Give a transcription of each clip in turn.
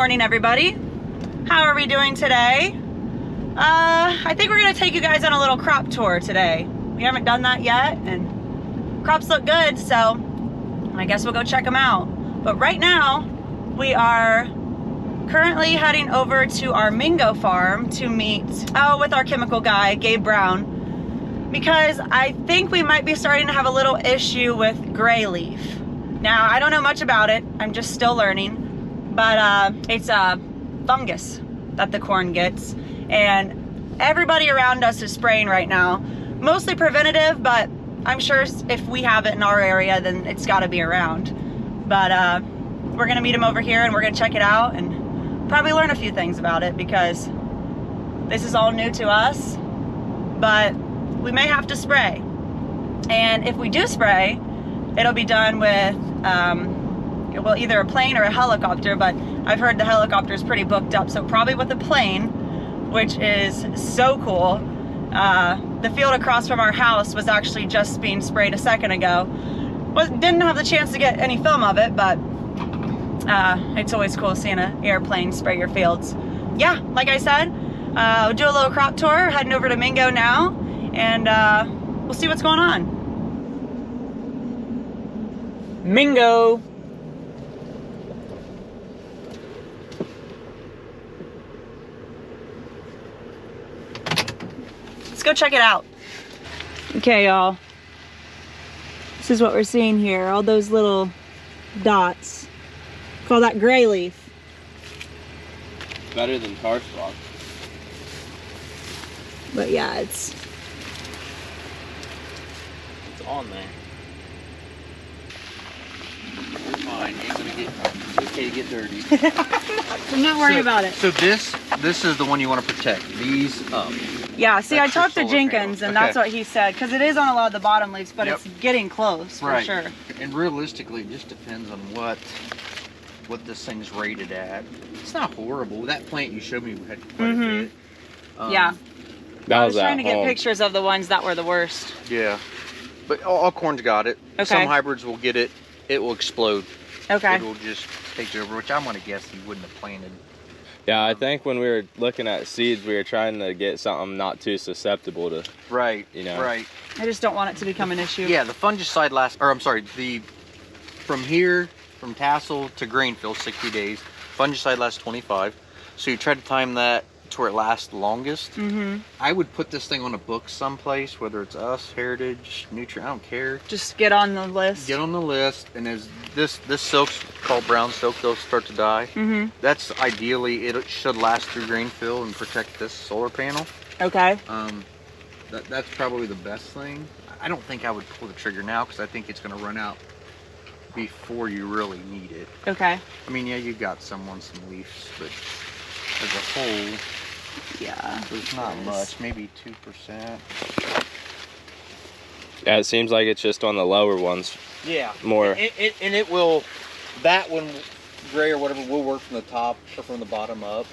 morning, everybody. How are we doing today? I think we're gonna take you guys on a little crop tour today. We haven't done that yet, and crops look good, so I guess we'll go check them out. But right now, we are currently heading over to our Mingo farm to meet with our chemical guy, Gabe Brown, because I think we might be starting to have a little issue with gray leaf. Now, I don't know much about it. I'm just still learning. But it's a fungus that the corn gets, and everybody around us is spraying right now. Mostly preventative, but I'm sure if we have it in our area, then it's got to be around. But we're gonna meet him over here, and we're gonna check it out and probably learn a few things about it, because this is all new to us. But we may have to spray, and if we do spray, it'll be done with well, either a plane or a helicopter, but I've heard the helicopter is pretty booked up, so probably with a plane, which is so cool. The field across from our house was actually just being sprayed a second ago. Didn't have the chance to get any film of it, but it's always cool seeing an airplane spray your fields. Yeah, like I said, we'll do a little crop tour, heading over to Mingo now, and we'll see what's going on. Mingo! Let's go check it out. Okay, y'all. This is what we're seeing here. All those little dots. Call that gray leaf. Better than tar spot. But yeah, it's on there. You're fine. You ain't gonna get. It's okay to get dirty. I'm not worried about it. So this is the one you want to protect. These Yeah, see, I talked to solar Jenkins, panels. and Okay. that's what he said, because it is on a lot of the bottom leaves, but Yep. it's getting close for right. sure. And realistically, it just depends on what this thing's rated at. It's not horrible. That plant you showed me had quite a bit. Yeah. That I was was trying to get home. pictures of the ones that were the worst. Yeah, but all corn's got it. Okay. Some hybrids will get it. It will explode. Okay. It will just take over, which I'm gonna guess he wouldn't have planted. Yeah, I think when we were looking at seeds, we were trying to get something not too susceptible to. Right. You know. Right. I just don't want it to become an issue. Yeah, the fungicide lasts, or I'm sorry, from here, from tassel to grain fill, 60 days. Fungicide lasts 25. So you try to time that to where it lasts longest. I would put this thing on a book someplace, whether it's us, Heritage, Nutrient, I don't care. Just get on the list. Get on the list, and as this silk's called brown silk, they'll start to die. That's ideally, it should last through grain fill and protect this solar panel. Okay. That's probably the best thing. I don't think I would pull the trigger now, because I think it's going to run out before you really need it. Okay. I mean, yeah, you got some leaves, but as a whole, Yeah. there's not much, maybe 2%. Yeah, it seems like it's just on the lower ones. Yeah. More. And it will, that one, gray or whatever, will work from the top or from the bottom up.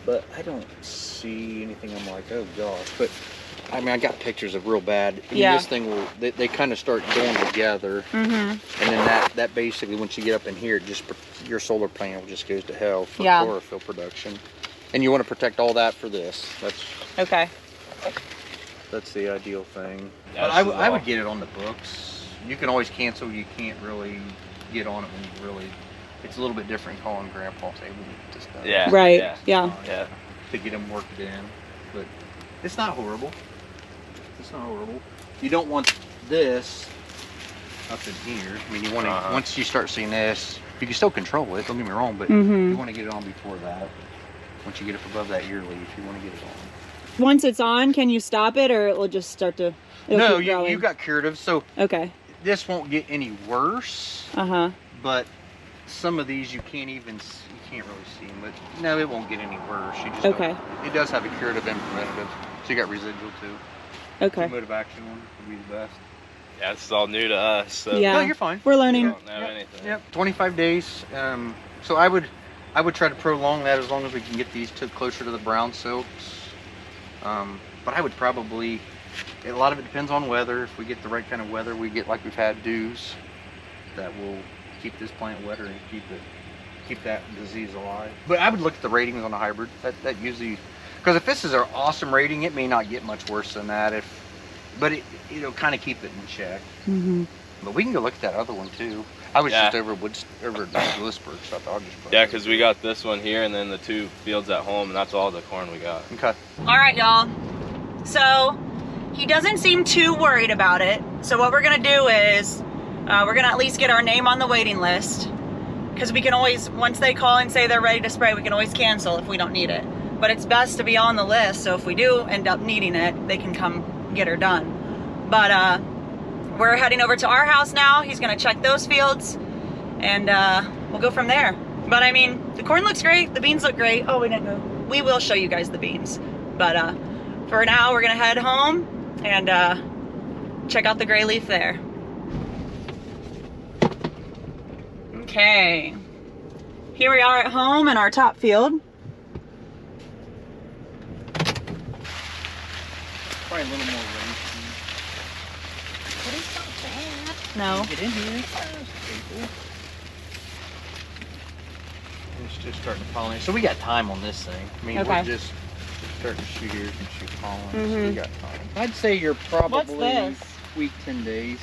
But I don't see anything I'm like, oh gosh. But I mean, I got pictures of real bad. I mean, Yeah. This thing will, they kind of start going together. And then that basically, once you get up in here, it just, your solar panel just goes to hell for Yeah. chlorophyll production. And you want to protect all that for this. Okay. That's the ideal thing. Yeah, But this is I all- would get it on the books. You can always cancel. You can't really get on it when you really. It's a little bit different calling Grandpa say we just done Yeah. Right. Yeah. Yeah. Yeah. to get them worked in. But it's not horrible. It's not horrible. You don't want this up in here. I mean, you want to once you start seeing this, you can still control it. Don't get me wrong, but you want to get it on before that. Once you get up above that ear leaf, you want to get it on. Once it's on, can you stop it, or it will just start to? No, keep growing? you got curatives, so Okay. this won't get any worse. But some of these you can't really see them. But no, it won't get any worse. You just Okay. It does have a curative and preventative, so you got residual too. Okay. The mode of action one would be the best. Yeah, this is all new to us. So Yeah. No, you're fine. We're we learning. don't know anything. Yep, 25 days. So I would try to prolong that as long as we can get these closer to the brown silks. But I would probably, a lot of it depends on weather. If we get the right kind of weather, we get like we've had dews, that will keep this plant wetter and keep it keep that disease alive. But I would look at the ratings on a hybrid. That usually, because if this is an awesome rating, it may not get much worse than that. But it'll kind of keep it in check. But we can go look at that other one too. I was just over at Lewisburg, so I thought I'll just. Yeah, because we got this one here and then the 2 fields at home, and that's all the corn we got. Okay. All right, y'all. So he doesn't seem too worried about it. So what we're gonna do is we're gonna at least get our name on the waiting list, because we can always, once they call and say they're ready to spray, we can always cancel if we don't need it. But it's best to be on the list, so if we do end up needing it, they can come get her done. But we're heading over to our house now. He's gonna check those fields, and we'll go from there. But I mean, the corn looks great, the beans look great. Oh, we didn't go. We will show you guys the beans. But for now, we're gonna head home and check out the gray leaf there. Okay, here we are at home in our top field. Probably a little more rain. But it's not bad. No. Get in here. It's just starting to pollinate. So we got time on this thing. I mean, we're just starting to shoot ears and shoot pollen. So we got time. I'd say you're probably What's this? week 10 days.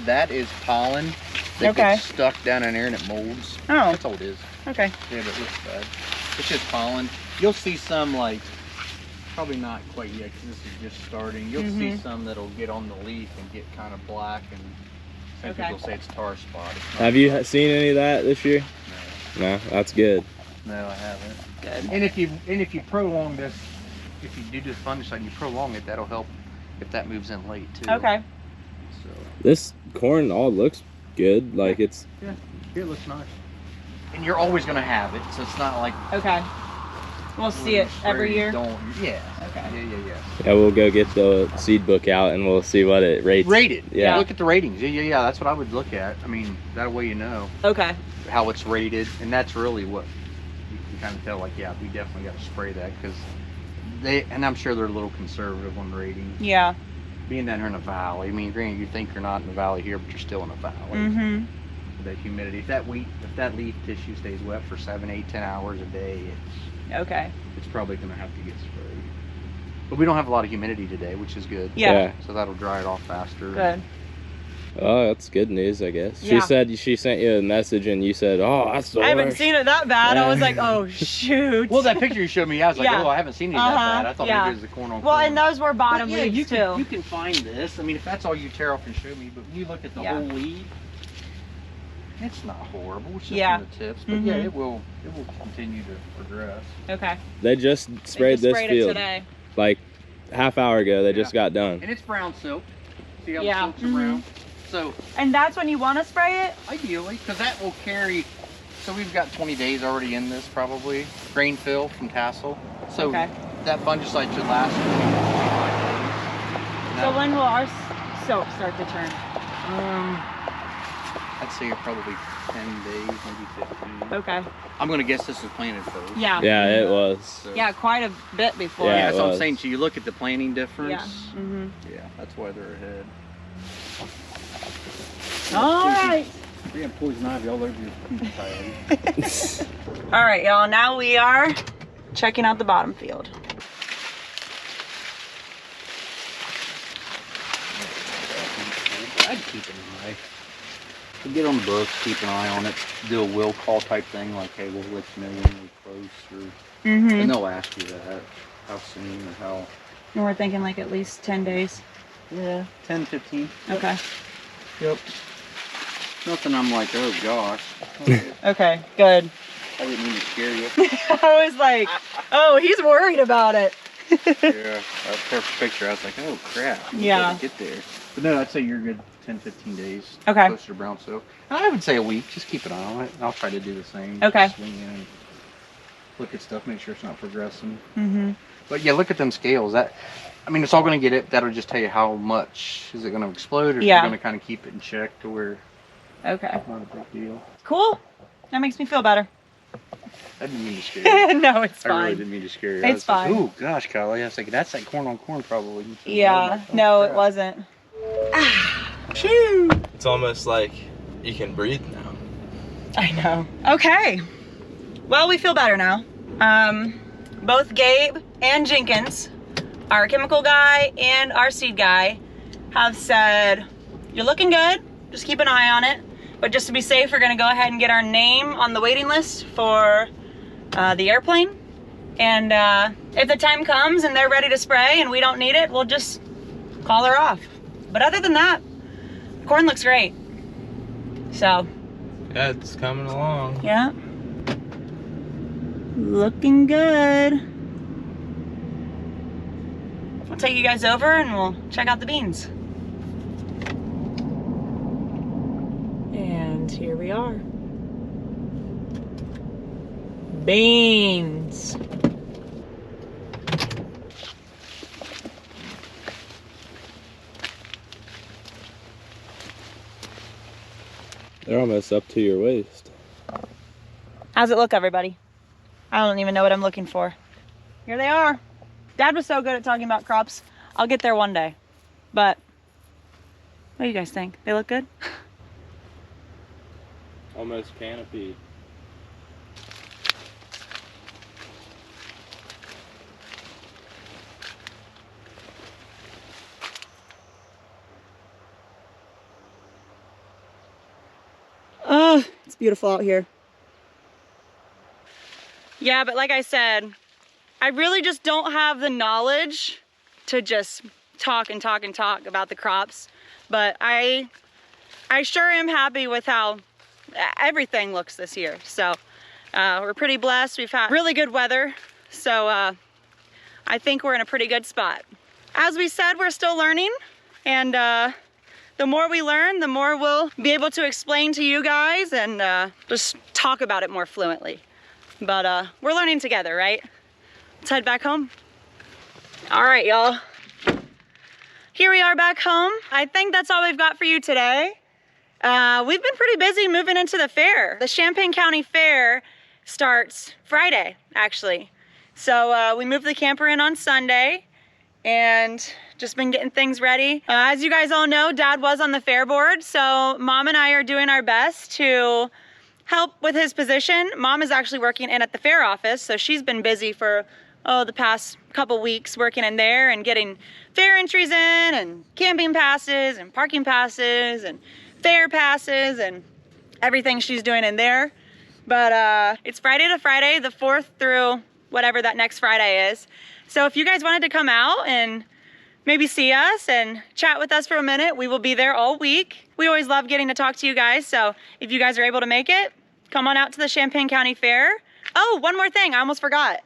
That is pollen that gets stuck down in there and it molds. Oh. That's all it is. Okay. Yeah, but it looks bad. It's just pollen. You'll see some like, probably not quite yet because this is just starting. You'll see some that'll get on the leaf and get kind of black, and some people say it's tar spot. Have you seen any of that this year? No, that's good. No, I haven't. Good. And if you prolong this, if you do this fungicide and you prolong it, that'll help if that moves in late too. Okay. So This corn all looks good. Like it looks nice. And you're always gonna have it, so it's not like Okay. We'll see it every year. Yeah. Okay. Yeah, we'll go get the seed book out and we'll see what it rates. Rated. Yeah. Look at the ratings. Yeah. That's what I would look at. I mean, that way you know Okay. how it's rated, and that's really what you can kind of tell. Like, yeah, we definitely got to spray that because and I'm sure they're a little conservative on ratings. Yeah. Being down here in the valley, I mean, granted, you think you're not in the valley here, but you're still in the valley. Mm-hmm. The humidity. If that leaf tissue stays wet for 7, 8, 10 hours a day, it's probably going to have to get sprayed. But we don't have a lot of humidity today, which is good. Yeah. So that'll dry it off faster. Good. Oh, that's good news, I guess. Yeah. She said she sent you a message and you said, "Oh, that's the I haven't worst." seen it that bad. I was like, oh shoot. Well, that picture you showed me, I was like, Yeah. oh, I haven't seen it that bad. I thought maybe it was the corn on Well, corn. and those were bottom But yeah, leaves too. you can find this. I mean, if that's all you tear off and show me, but when you look at the whole leaf, it's not horrible. It's just on the tips, but yeah, it will continue to progress. Okay. They just sprayed this it field today. like half hour ago. They just got done. And it's brown silk. See how Yeah. the silks are brown? So And that's when you want to spray it? ideally, because that will carry. So we've got 20 days already in this probably. Grain fill from tassel. So that fungicide should last 25 days. So when will our soap start to turn? I'd say you're probably 10 days, maybe 15. Okay. I'm gonna guess this was planted first. Yeah. Yeah, it was. So, Yeah, quite a bit before. Yeah, yeah, it that's what I'm was. saying. So you look at the planting difference. Yeah. Mm-hmm. Yeah, that's why they're ahead. All right. We have poison ivy all over your feet, All right, y'all. Now we are checking out the bottom field. I'd keep an eye. So get on the books, keep an eye on it, do a will call type thing, like, hey, we'll let you know when we're close, or and they'll ask you that, how soon or how. And we're thinking like at least 10 days. Yeah, 10, 15. Okay. Yep. Nothing I'm like, oh gosh. Okay, good. I didn't mean to scare you. I was like, oh, he's worried about it. Yeah, that perfect picture. I was like, oh crap. Yeah. Get there. But no, I'd say you're good 10, 15 days. Okay. Closer to brown soap. And I would say a week. Just keep an eye on it. And I'll try to do the same. Okay. Swing in and look at stuff, make sure it's not progressing. Mm-hmm. But yeah, look at them scales. I mean, it's all going to get it. That'll just tell you how much. Is it going to explode, or is it going to kind of keep it in check to where Okay. it's not a big deal? Cool. That makes me feel better. I didn't mean to scare you. No, it's I fine. really didn't mean to scare you. It's fine. Oh gosh, Kylie. I was like, that's like corn on corn probably. Yeah. Oh, No, it crap. wasn't. Shoo. It's almost like you can breathe now. I know. Okay. Well, we feel better now. Both Gabe and Jenkins, our chemical guy and our seed guy, have said, you're looking good, just keep an eye on it. But just to be safe, we're gonna go ahead and get our name on the waiting list for the airplane. And if the time comes and they're ready to spray and we don't need it, we'll just call her off. But other than that, corn looks great. So. Yeah, it's coming along. Yeah. Looking good. I'll take you guys over and we'll check out the beans. And here we are. Beans. They're almost up to your waist. How's it look, everybody? I don't even know what I'm looking for. Here they are. Dad was so good at talking about crops. I'll get there one day. But what do you guys think? They look good? Almost canopied. Oh, it's beautiful out here. Yeah, but like I said, I really just don't have the knowledge to just talk and talk and talk about the crops. But I sure am happy with how everything looks this year. So we're pretty blessed. We've had really good weather. So I think we're in a pretty good spot. As we said, we're still learning. And the more we learn, the more we'll be able to explain to you guys and just talk about it more fluently. But we're learning together, right? Let's head back home. All right, y'all. Here we are back home. I think that's all we've got for you today. We've been pretty busy moving into the fair. The Champaign County Fair starts Friday, actually. So we moved the camper in on Sunday and just been getting things ready. As you guys all know, Dad was on the fair board, so Mom and I are doing our best to help with his position. Mom is actually working in at the fair office, so she's been busy for the past couple weeks working in there and getting fair entries in and camping passes and parking passes and fair passes and everything she's doing in there. But it's Friday to Friday, the 4th through whatever that next Friday is. So if you guys wanted to come out and maybe see us and chat with us for a minute, we will be there all week. We always love getting to talk to you guys, so if you guys are able to make it, come on out to the Champaign County Fair. Oh, one more thing, I almost forgot.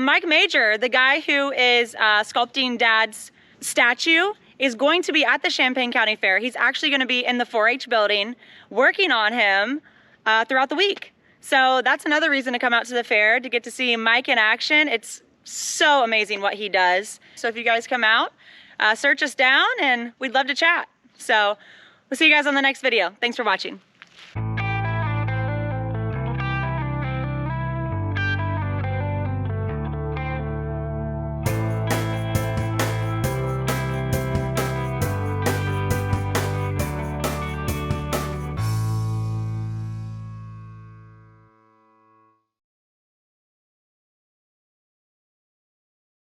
Mike Major, the guy who is sculpting Dad's statue, is going to be at the Champaign County Fair. He's actually gonna be in the 4-H building working on him throughout the week. So that's another reason to come out to the fair, to get to see Mike in action. It's so amazing what he does. So if you guys come out, search us down and we'd love to chat. So we'll see you guys on the next video. Thanks for watching.